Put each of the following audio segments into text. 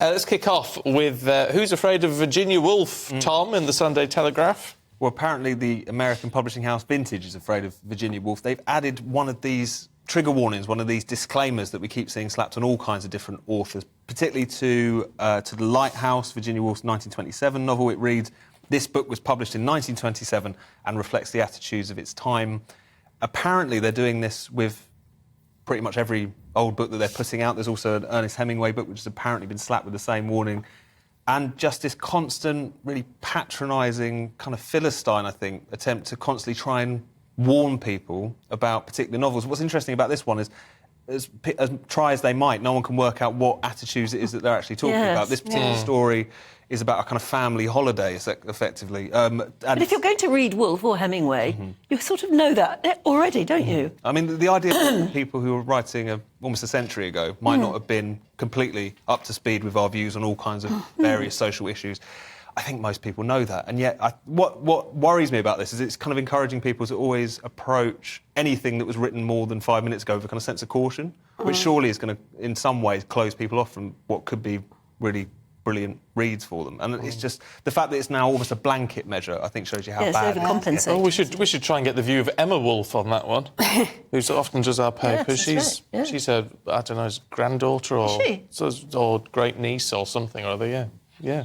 Let's kick off with Who's Afraid of Virginia Woolf, Tom, in the Sunday Telegraph? Well, apparently the American publishing house Vintage is afraid of Virginia Woolf. They've added one of these trigger warnings, one of these disclaimers that we keep seeing slapped on all kinds of different authors, particularly to The Lighthouse, Virginia Woolf's 1927 novel. It reads, "This book was published in 1927 and reflects the attitudes of its time." Apparently they're doing this with pretty much every old book that they're putting out. There's also an Ernest Hemingway book which has apparently been slapped with the same warning. And just this constant, really patronising, kind of Philistine, I think, attempt to constantly try and warn people about particular novels. What's interesting about this one is, as try as they might, no one can work out what attitudes it is that they're actually talking about. This particular story is about a kind of family holiday, effectively. But if you're going to read Woolf or Hemingway, you sort of know that already, don't you? I mean, the idea that people who were writing almost a century ago might not have been completely up to speed with our views on all kinds of various social issues. I think most people know that. And yet, what worries me about this is it's kind of encouraging people to always approach anything that was written more than 5 minutes ago with a kind of sense of caution, which surely is going to, in some ways, close people off from what could be really brilliant reads for them. And it's just the fact that it's now almost a blanket measure, I think, shows you how bad it is. Well, we should try and get the view of Emma Woolf on that one, who often does our papers. She's a, I don't know, granddaughter or great niece or something or other. Yeah.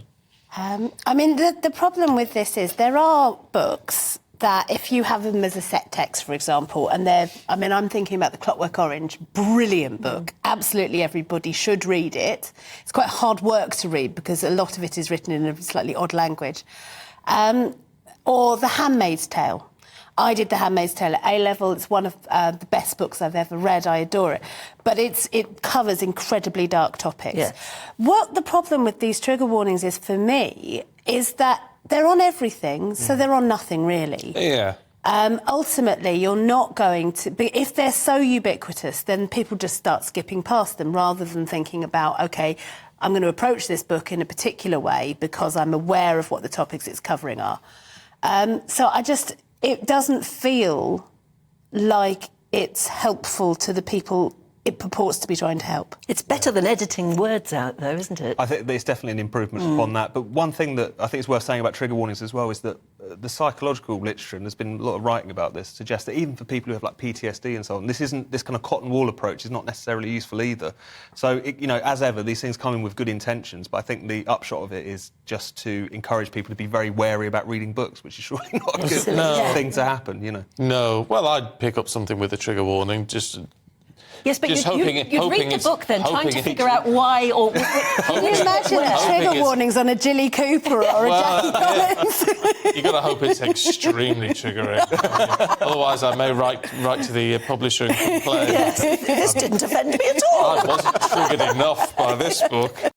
I mean, the problem with this is there are books that if you have them as a set text, for example, and I'm thinking about The Clockwork Orange, brilliant book. Absolutely everybody should read it. It's quite hard work to read because a lot of it is written in a slightly odd language. Or The Handmaid's Tale. I did The Handmaid's Tale at A-level. It's one of the best books I've ever read. I adore it. But it covers incredibly dark topics. Yes. What the problem with these trigger warnings is, for me, is that they're on everything, so they're on nothing, really. Yeah. Ultimately, you're not going to... If they're so ubiquitous, then people just start skipping past them rather than thinking about, OK, I'm going to approach this book in a particular way because I'm aware of what the topics it's covering are. So it doesn't feel like it's helpful to the people it purports to be trying to help. It's better than editing words out, though, isn't it? I think it's definitely an improvement upon that. But one thing that I think is worth saying about trigger warnings as well is that the psychological literature, and there's been a lot of writing about this, suggests that even for people who have, like, PTSD and so on, this kind of cotton wool approach is not necessarily useful either. So, as ever, these things come in with good intentions, but I think the upshot of it is just to encourage people to be very wary about reading books, which is surely not a good thing to happen, No. Well, I'd pick up something with a trigger warning, just... Yes, but Just you'd read the book then, trying to figure out why or... Can you imagine the trigger warnings on a Jilly Cooper or a Jackie Collins? You've got to hope it's extremely triggering. Otherwise, I may write to the publisher and complain. Yes, this didn't offend me at all. I wasn't triggered enough by this book.